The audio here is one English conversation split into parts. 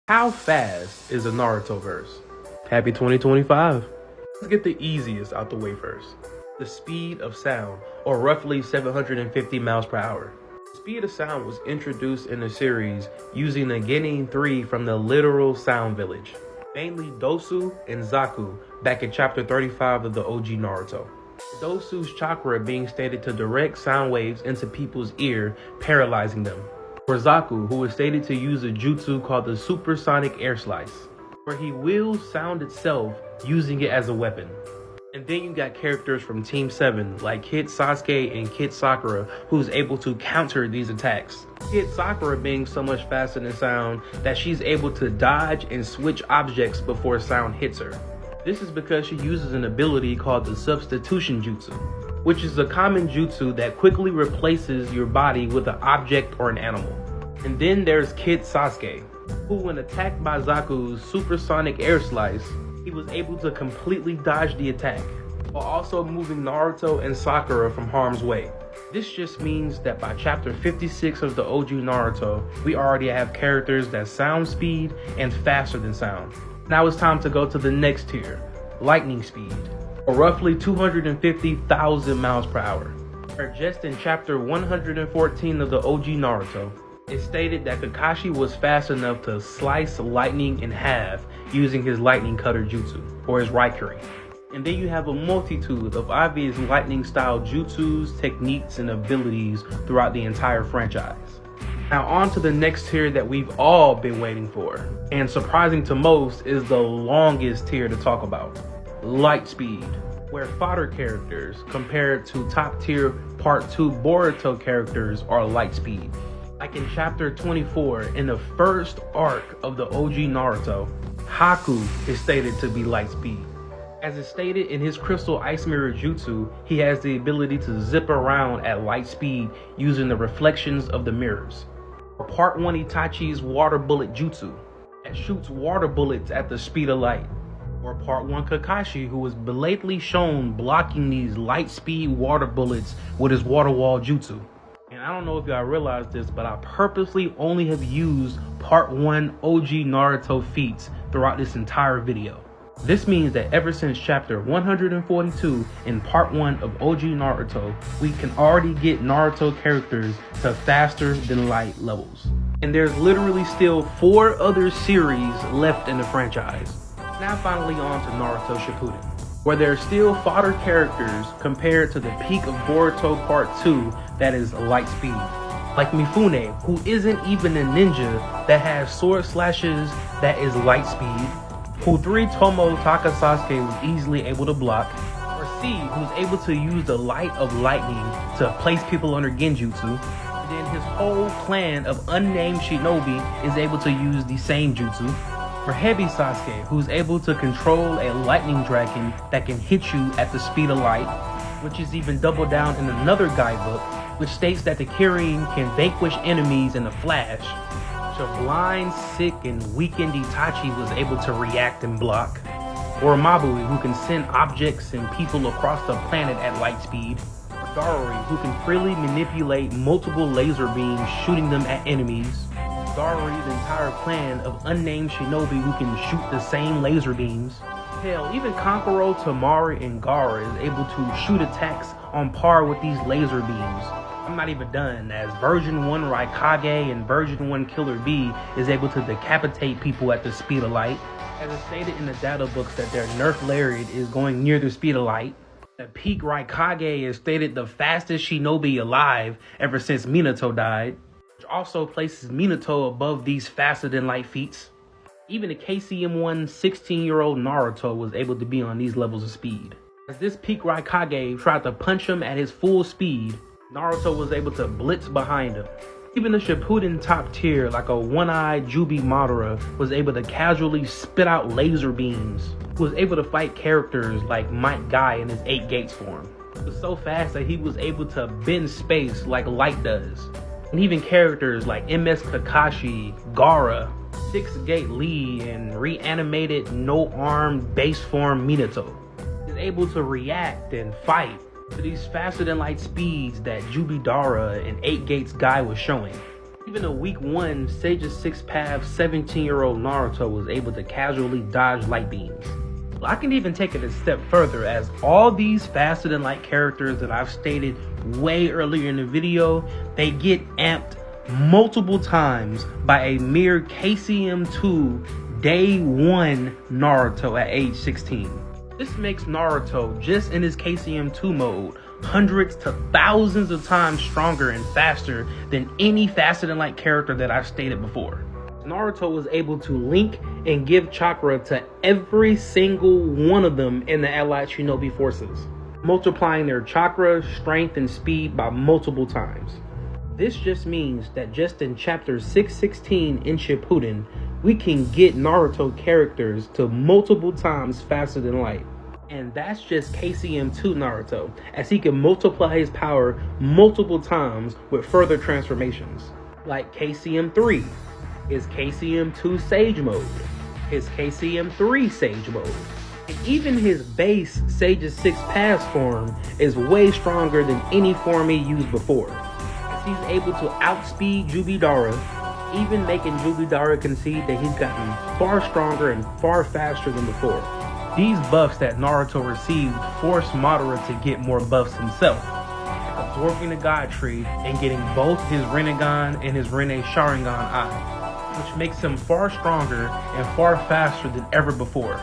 How fast is the Naruto-Verse? Happy 2025. Let's get the easiest out the way first. The speed of sound, or roughly 750 miles per hour. The speed of sound was introduced in the series using the Genin 3 from the literal sound village, mainly Dosu and Zaku, back in chapter 35 of the OG Naruto. Dosu's chakra being stated to direct sound waves into people's ear, paralyzing them. For Zaku, who was stated to use a jutsu called the supersonic air slice, where he wields sound itself using it as a weapon. And then you got characters from Team 7 like Kid Sasuke and Kid Sakura who's able to counter these attacks. Kid Sakura being so much faster than sound that she's able to dodge and switch objects before sound hits her. This is because she uses an ability called the substitution jutsu, which is a common jutsu that quickly replaces your body with an object or an animal. And then there's Kid Sasuke, who when attacked by Zaku's supersonic air slice, he was able to completely dodge the attack, while also moving Naruto and Sakura from harm's way. This just means that by chapter 56 of the OG Naruto, we already have characters that sound speed and faster than sound. Now it's time to go to the next tier, lightning speed, or roughly 250,000 miles per hour. Where just in chapter 114 of the OG Naruto, it stated that Kakashi was fast enough to slice lightning in half using his lightning cutter jutsu, or his Raikiri. And then you have a multitude of obvious lightning style jutsus, techniques, and abilities throughout the entire franchise. Now on to the next tier that we've all been waiting for, and surprising to most is the longest tier to talk about, light speed, where fodder characters compared to top tier part 2 Boruto characters are light speed. Like in chapter 24, in the first arc of the OG Naruto, Haku is stated to be light speed. As is stated in his crystal ice mirror jutsu, he has the ability to zip around at light speed using the reflections of the mirrors. Or part 1 Itachi's water bullet jutsu, that shoots water bullets at the speed of light. Or part 1 Kakashi, who was belatedly shown blocking these light speed water bullets with his water wall jutsu. And I don't know if y'all realize this, but I purposely only have used part 1 OG Naruto feats throughout this entire video. This means that ever since chapter 142 in part 1 of OG Naruto, we can already get Naruto characters to faster than light levels. And there's literally still 4 other series left in the franchise. Now finally on to Naruto Shippuden, where there's still fodder characters compared to the peak of Boruto Part 2 that is light speed. Like Mifune, who isn't even a ninja that has sword slashes that is light speed, who 3 Tomo Taka Sasuke was easily able to block, or C, who's able to use the light of lightning to place people under genjutsu, and then his whole clan of unnamed shinobi is able to use the same jutsu, or Heavy Sasuke, who's able to control a lightning dragon that can hit you at the speed of light, which is even doubled down in another guidebook, which states that the Kirin can vanquish enemies in a flash. A blind, sick, and weakened Itachi was able to react and block. Or Mabui, who can send objects and people across the planet at light speed. Or Darori, who can freely manipulate multiple laser beams, shooting them at enemies. Darori's entire clan of unnamed shinobi who can shoot the same laser beams. Hell, even Kankuro, Tamari, and Gaara is able to shoot attacks on par with these laser beams. I'm not even done, as version 1 Raikage and version 1 Killer Bee is able to decapitate people at the speed of light. As it's stated in the data books that their nerf lariat is going near the speed of light. The peak Raikage is stated the fastest shinobi alive ever since Minato died, which also places Minato above these faster than light feats. Even the KCM1 16-year-old Naruto was able to be on these levels of speed. As this peak Raikage tried to punch him at his full speed, Naruto was able to blitz behind him. Even the Shippuden top tier, like a one-eyed Jubi Madara, was able to casually spit out laser beams. He was able to fight characters like Might Guy in his 8 Gates form. He was so fast that he was able to bend space like light does. And even characters like MS Kakashi, Gaara, 6 Gate Lee, and reanimated no-armed base form Minato is able to react and fight to these faster than light speeds that Jubidara and 8 Gates Guy was showing. Even a week 1 Sage's 6th Path 17-year-old Naruto was able to casually dodge light beams. I can even take it a step further, as all these faster than light characters that I've stated way earlier in the video, they get amped multiple times by a mere KCM2 Day 1 Naruto at age 16. This makes Naruto, just in his KCM2 mode, hundreds to thousands of times stronger and faster than any faster than light character that I've stated before. Naruto was able to link and give chakra to every single one of them in the Allied Shinobi forces, multiplying their chakra, strength, and speed by multiple times. This just means that just in chapter 616 in Shippuden, we can get Naruto characters to multiple times faster than light. And that's just KCM2 Naruto, as he can multiply his power multiple times with further transformations, like KCM3, his KCM2 Sage mode, his KCM3 Sage mode, and even his base Sage's 6th Path form is way stronger than any form he used before, as he's able to outspeed Jubidara, even making Jubidara concede that he's gotten far stronger and far faster than before. These buffs that Naruto received forced Madara to get more buffs himself, like absorbing the God Tree and getting both his Rinnegan and his Rinne Sharingan Eye, which makes him far stronger and far faster than ever before,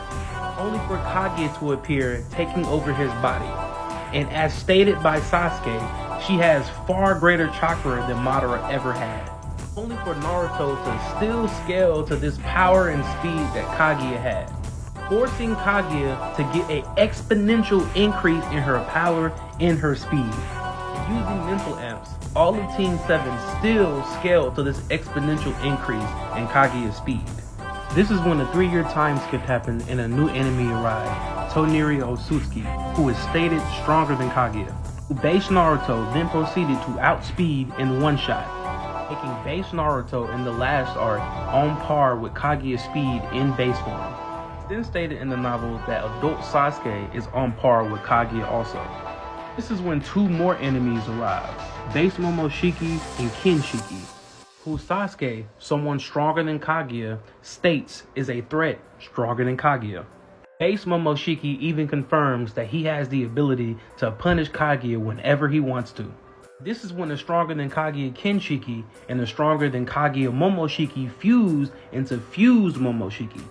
only for Kaguya to appear, taking over his body. And as stated by Sasuke, she has far greater chakra than Madara ever had, only for Naruto to still scale to this power and speed that Kaguya had, forcing Kaguya to get an exponential increase in her power and her speed. Using mental amps, all of Team 7 still scaled to this exponential increase in Kaguya's speed. This is when a 3-year time skip happened and a new enemy arrived, Toneri Otsutsuki, who is stated stronger than Kaguya. Base Naruto then proceeded to outspeed in one shot, making base Naruto in the last arc on par with Kaguya's speed in base form. It's then stated in the novel that adult Sasuke is on par with Kaguya also. This is when 2 more enemies arrive, base Momoshiki and Kinshiki, who Sasuke, someone stronger than Kaguya, states is a threat stronger than Kaguya. Base Momoshiki even confirms that he has the ability to punish Kaguya whenever he wants to. This is when the stronger than Kaguya Kinshiki and the stronger than Kaguya Momoshiki fuse into fused Momoshiki.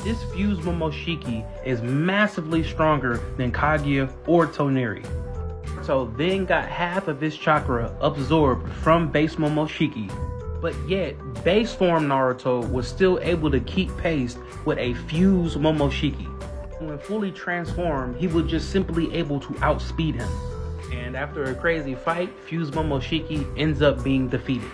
This fused Momoshiki is massively stronger than Kaguya or Toneri. So then got half of his chakra absorbed from base Momoshiki, but yet base form Naruto was still able to keep pace with a fused Momoshiki. When fully transformed, he was just simply able to outspeed him. And after a crazy fight, fused Momoshiki ends up being defeated,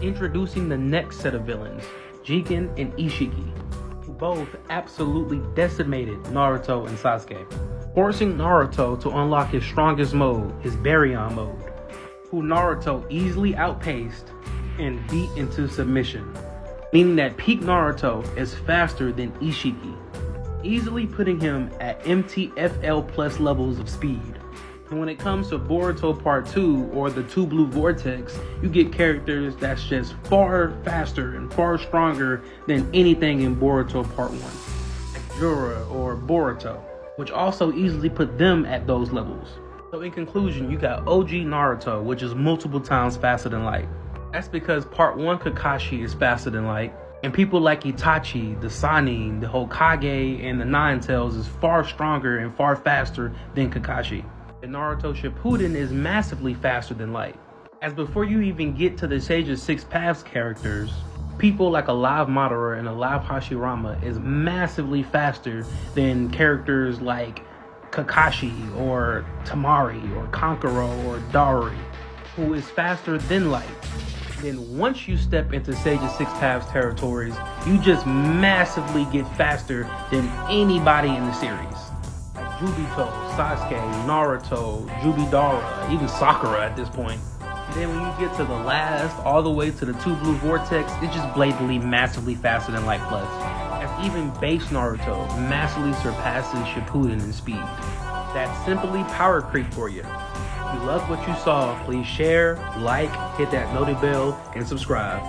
introducing the next set of villains, Jigen and Ishiki, who both absolutely decimated Naruto and Sasuke, forcing Naruto to unlock his strongest mode, his Baryon mode, who Naruto easily outpaced and beat into submission, meaning that peak Naruto is faster than Ishiki, easily putting him at MTFL plus levels of speed. And when it comes to Boruto Part 2 or the 2 Blue Vortex, you get characters that's just far faster and far stronger than anything in Boruto Part 1, like Jura or Boruto, which also easily put them at those levels. So in conclusion, you got OG Naruto, which is multiple times faster than light. That's because Part 1 Kakashi is faster than light, and people like Itachi, the Sannin, the Hokage, and the Nine Tails is far stronger and far faster than Kakashi. And Naruto Shippuden is massively faster than light, as before you even get to the Sage's 6 Paths characters, people like Alive Madara and Alive Hashirama is massively faster than characters like Kakashi or Tamari or Kankuro or Dari, who is faster than light. Then once you step into Sage's 6 Paths territories, you just massively get faster than anybody in the series. Like Jubito, Sasuke, Naruto, Jubidara, even Sakura at this point. And then when you get to the last, all the way to the 2 Blue Vortex, it's just blatantly massively faster than Light Plus. As even base Naruto massively surpasses Shippuden in speed. That's simply power creep for you. If you loved what you saw, please share, like, hit that notification bell, and subscribe.